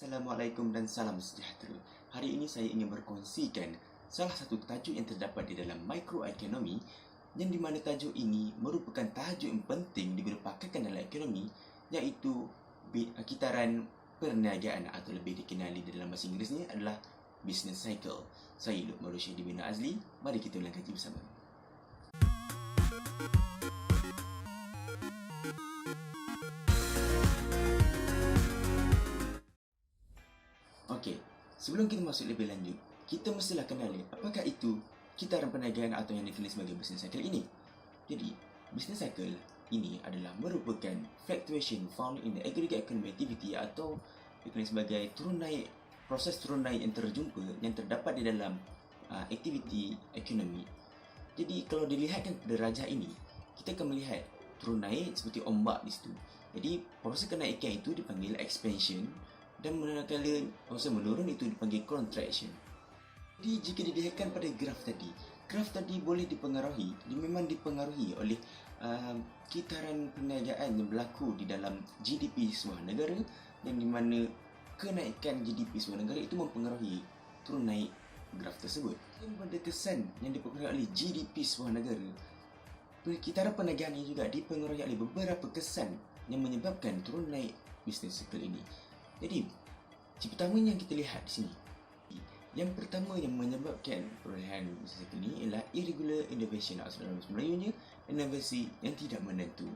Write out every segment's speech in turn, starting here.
Assalamualaikum dan salam sejahtera. Hari ini saya ingin berkongsikan salah satu tajuk yang terdapat di dalam mikroekonomi, yang di mana tajuk ini merupakan tajuk yang penting diberi pakaikan dalam ekonomi, iaitu kitaran perniagaan atau lebih dikenali dalam bahasa Inggerisnya adalah business cycle. Saya Lukman Rushidi bin Azli. Mari kita ulang kaji bersama. Okey, sebelum kita masuk lebih lanjut, kita mestilah kenali apakah itu kitaran perniagaan atau yang dikenali sebagai business cycle ini. Jadi, business cycle ini adalah merupakan fluctuation found in the aggregate economic activity atau dikenali sebagai proses turun naik yang terjumpa yang terdapat di dalam aktiviti ekonomi. Jadi, kalau dilihatkan derajat ini, kita akan melihat turun naik seperti ombak di situ. Jadi, proses kenaikan itu dipanggil expansion, dan manakala proses menurun itu dipanggil contraction. Jadi jika dilihatkan pada graf tadi boleh dipengaruhi, memang dipengaruhi oleh kitaran perniagaan yang berlaku di dalam GDP sebuah negara, yang di mana kenaikan GDP sebuah negara itu mempengaruhi turun naik graf tersebut. Dan pada kesan yang dipengaruhi oleh GDP sebuah negara, kitaran perniagaan ini juga dipengaruhi oleh beberapa kesan yang menyebabkan turun naik business cycle ini. Jadi, pertama yang kita lihat di sini. Yang pertama yang menyebabkan perolehan business cycle ini ialah irregular innovation atau dalam bahasa Melayunya, inovasi yang tidak menentu.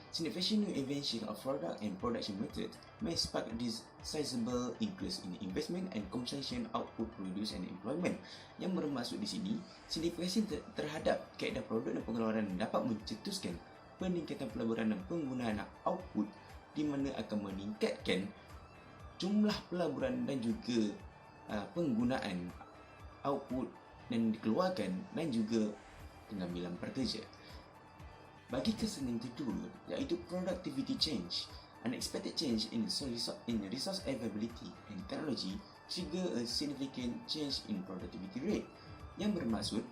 Significant new invention of product and production method may spark this sizable increase in investment and consumption output, produce and employment. Yang bermaksud di sini, signifikan terhadap kaedah produk dan pengeluaran dapat mencetuskan peningkatan pelaburan dan penggunaan output, di mana akan meningkatkan jumlah pelaburan dan juga penggunaan output yang dikeluarkan dan juga pengambilan pekerja. Bagi kesan yang kedua, iaitu productivity change, unexpected change in resource availability and technology trigger a significant change in productivity rate, yang bermaksud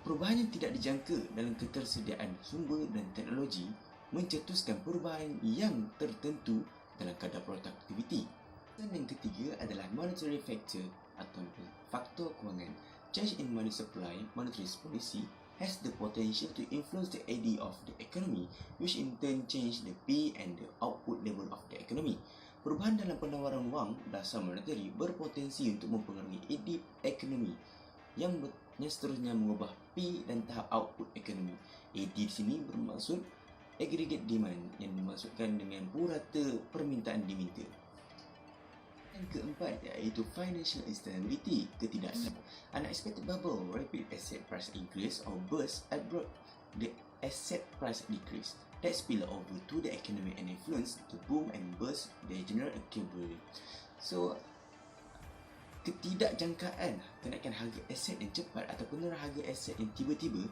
perubahan yang tidak dijangka dalam ketersediaan sumber dan teknologi mencetuskan perubahan yang tertentu dalam kadar produktiviti. Dan yang ketiga adalah monetary factor atau faktor kewangan. Change in money supply, monetary policy has the potential to influence the AD of the economy, which in turn change the P and the output level of the economy. Perubahan dalam penawaran wang dasar monetary berpotensi untuk mempengaruhi AD ekonomi, yang seterusnya mengubah P dan tahap output ekonomi. AD di sini bermaksud aggregate demand, yang dimaksudkan dengan purata permintaan diminta. Yang keempat iaitu financial instability, ketidakstabilan. Unexpected bubble, rapid asset price increase or burst abrupt the asset price decrease that spill over to the economy and influence the boom and burst the general equilibrium. So, ketidakjangkaan kenaikan harga aset yang cepat atau penurunan harga aset yang tiba-tiba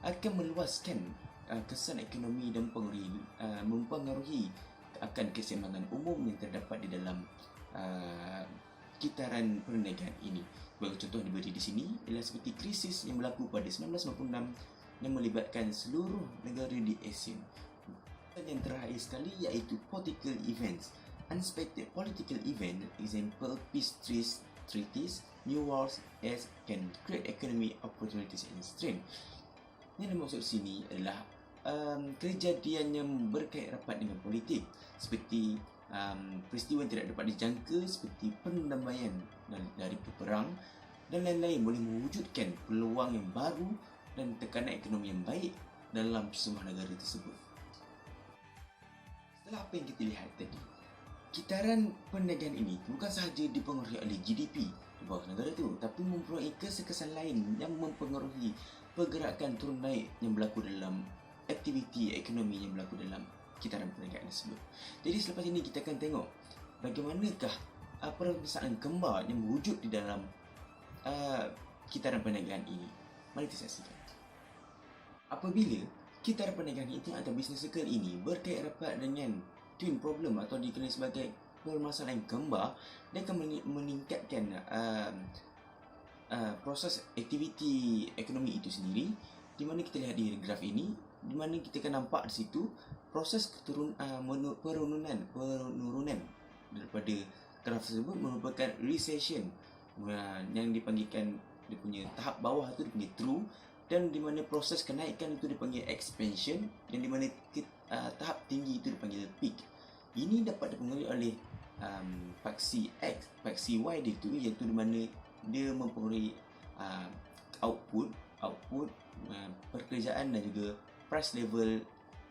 akan meluaskan kesan ekonomi dan mempengaruhi akan keseimbangan umum yang terdapat di dalam kitaran perniagaan ini. Bagi contoh diberi di sini ialah seperti krisis yang berlaku pada 1996 yang melibatkan seluruh negara di ASEAN. Dan yang terakhir sekali iaitu political events. Unexpected political event, example peace treaties, new wars as can create economic opportunities and strain. Yang dimaksud sini adalah kejadian yang berkait rapat dengan politik, seperti peristiwa yang tidak dapat dijangka seperti pendamaian dari peperang dan lain-lain boleh mewujudkan peluang yang baru dan tekanan ekonomi yang baik dalam sebuah negara tersebut. Setelah apa yang kita lihat tadi, kitaran perniagaan ini bukan sahaja dipengaruhi oleh GDP di bawah negara itu, tapi mempunyai kesan lain yang mempengaruhi pergerakan turun naik yang berlaku dalam aktiviti ekonomi yang berlaku dalam kitaran perniagaan tersebut. Jadi selepas ini kita akan tengok bagaimanakah perbezaan kembar yang wujud di dalam kitaran perniagaan ini. Mari kita saksikan. Apabila kitaran perniagaan itu atau business cycle ini berkait rapat dengan twin problem atau dikenali sebagai permasalahan kembar, dia akan meningkatkan proses aktiviti ekonomi itu sendiri, di mana kita lihat di graf ini, di mana kita akan nampak di situ proses penurunan daripada graf tersebut merupakan recession yang dipanggilkan dia punya tahap bawah tu dipanggil true, dan di mana proses kenaikan itu dipanggil expansion, dan di mana tahap tinggi itu dipanggil peak. Ini dapat dipengaruhi oleh faksi X, faksi Y dia tu, iaitu di mana dia mempengaruhi output, pekerjaan dan juga price level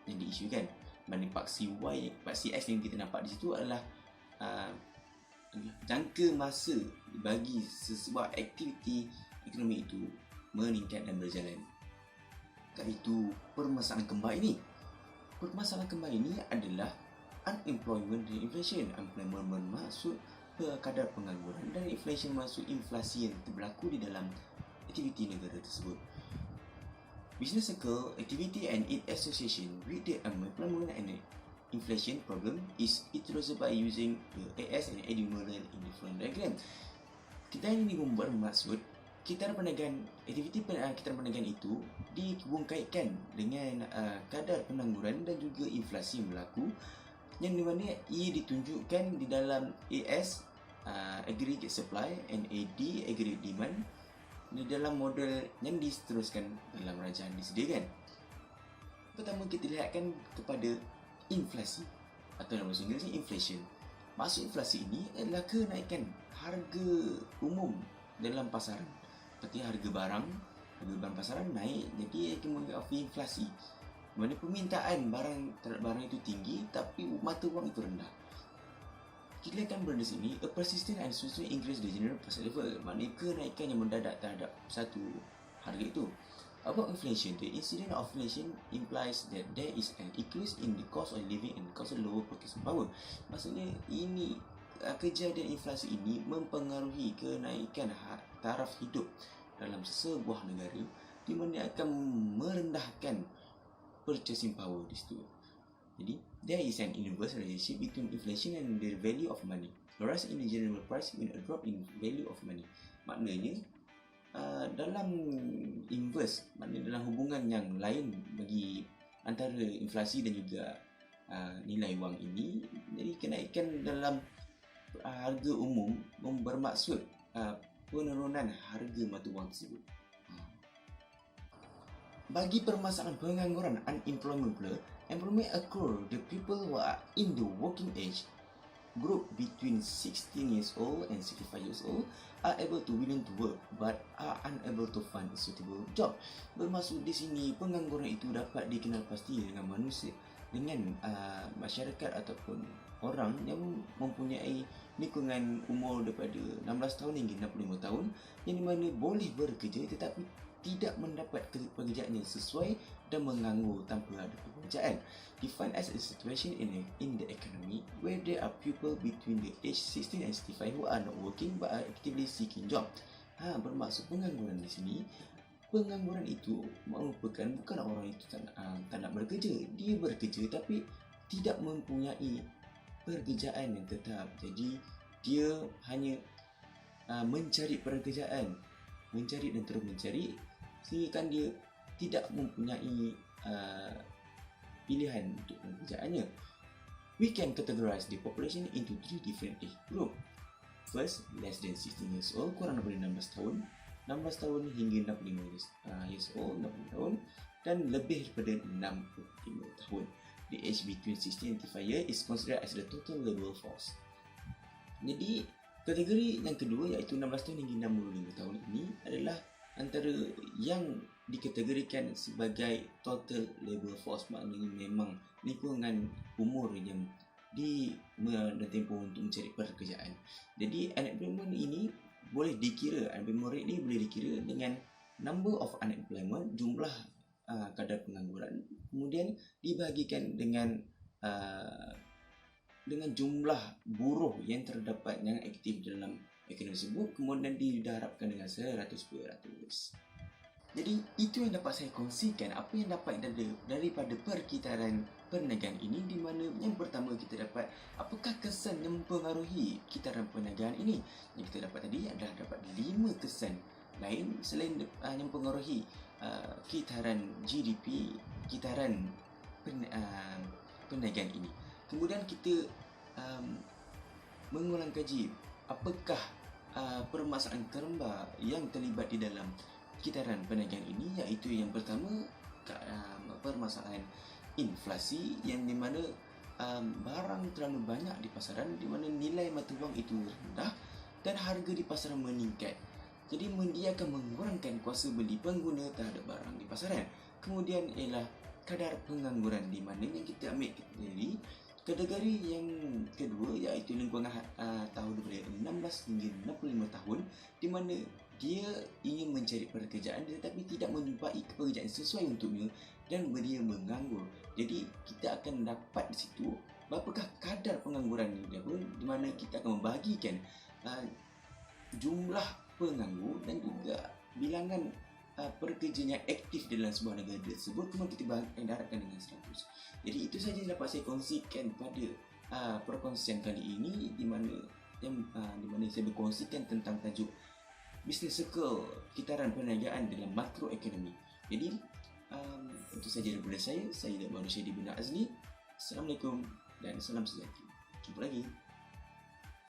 yang diisukan. Mana faksi Y, faksi X yang kita nampak di situ adalah jangka masa bagi sesebuah aktiviti ekonomi itu meningkat dan berjalan. Iaitu permasalahan kembar ini. Permasalahan kembar ini adalah unemployment dan inflation. Unemployment bermaksud kadar pengangguran, dan inflation maksud inflasi yang berlaku di dalam aktiviti negara tersebut. Business Circle activity and its association with the unemployment and inflation problem is illustrated by using the AS and AD model in different diagram. Kita ini bermaksud kitaran perniagaan, aktiviti kitaran perniagaan itu dihubungkaitkan dengan kadar pengangguran dan juga inflasi yang berlaku, yang di mana ia ditunjukkan di dalam AS aggregate supply and AD aggregate demand di dalam model yang diteruskan dalam rajaan disediakan. Pertama kita lihatkan kepada inflasi atau dalam bahasa Inggeris inflation. Maksud inflasi ini adalah kenaikan harga umum dalam pasaran. Seperti harga barang pasaran naik, jadi akan mengalami inflasi. Mana permintaan terhadap barang itu tinggi tapi mata wang itu rendah. Kita akan berada di sini a persistent and sustained increase the general price level. Maknanya kenaikan yang mendadak terhadap satu harga itu. About inflation, the incidence of inflation implies that there is an increase in the cost of living and cost of lower purchasing power. Maksudnya ini kejadian inflasi ini mempengaruhi kenaikan taraf hidup dalam sebuah negara, di mana akan merendahkan purchasing power di situ. Jadi, there is an inverse relationship between inflation and the value of money. The rise in the general price means a drop in value of money. Maknanya dalam inverse, maknanya dalam hubungan yang lain bagi antara inflasi dan juga nilai wang ini, jadi kenaikan dalam harga umum bermaksud penurunan harga mata wang tersebut. Bagi permasalahan pengangguran unemployment pula, employment occur the people who are in the working age group between 16 years old and 65 years old are able to willing to work but are unable to find a suitable job. Bermaksud di sini pengangguran itu dapat dikenal pasti dengan manusia, dengan masyarakat ataupun orang yang mempunyai lingkungan umur daripada 16 tahun hingga 65 tahun, yang dimana boleh bekerja tetapi tidak mendapat pekerjaan yang sesuai dan menganggur tanpa ada pekerjaan. Defined as a situation in the economy where there are people between the age 16 and 65 who are not working but are actively seeking job. Bermaksud pengangguran di sini, pengangguran itu merupakan bukan orang itu tak nak bekerja. Dia bekerja tapi tidak mempunyai pekerjaan yang tetap. Jadi dia hanya mencari pekerjaan, mencari dan terus mencari, sehingga kan dia tidak mempunyai pilihan untuk pekerjaannya. We can categorize the population into three different age group. First, less than 16 years old, kurang daripada 16 tahun, 16 tahun hingga 65 years old, 60 tahun, dan lebih daripada 65 tahun. The age between 16 and 35 years is considered as the total labor force. Jadi, kategori yang kedua iaitu 16 tahun hingga 65 tahun ini adalah antara yang dikategorikan sebagai total labor force. Maknanya memang lingkungan umur yang tempoh untuk mencari pekerjaan. Jadi unemployment ini boleh dikira, unemployment rate ini boleh dikira dengan number of unemployment, jumlah kadar pengangguran, kemudian dibahagikan dengan jumlah buruh yang terdapat yang aktif dalam ekonomi tersebut, kemudian didarabkan dengan 100%. Jadi itu yang dapat saya kongsikan, apa yang dapat daripada perkitaran perniagaan ini, di mana yang pertama kita dapat apakah kesan yang mempengaruhi kitaran perniagaan ini. Yang kita dapat tadi adalah dapat 5 kesan lain selain yang mempengaruhi kitaran GDP, kitaran perniagaan ini. Kemudian kita mengulang kaji apakah permasalahan kerembar yang terlibat di dalam kitaran perniagaan ini, iaitu yang pertama permasalahan inflasi, yang di mana barang terlalu banyak di pasaran, di mana nilai mata wang itu rendah dan harga di pasaran meningkat. Jadi dia akan mengurangkan kuasa beli pengguna terhadap barang di pasaran. Kemudian ialah kadar pengangguran, di mana yang kita ambil kategori yang kedua, iaitu lingkungan tahun daripada 16 hingga 65 tahun, di mana dia ingin mencari pekerjaan tetapi tidak menjumpai pekerjaan sesuai untuknya dan dia menganggur. Jadi kita akan dapat di situ berapakah kadar pengangguran ini, di mana kita akan membagikan jumlah penganggur dan juga bilangan pekerja yang aktif dalam sebuah negara tersebut. Kemudian kita edarkan dengan 100. Jadi itu saja yang dapat saya kongsikan pada perkongsian kali ini, di mana saya berkongsikan tentang tajuk Business Circle, kitaran perniagaan dalam makroekonomi. Jadi itu saja daripada saya. Saya Dr. Syedi bin Azli. Assalamualaikum dan salam sejahtera. Jumpa lagi.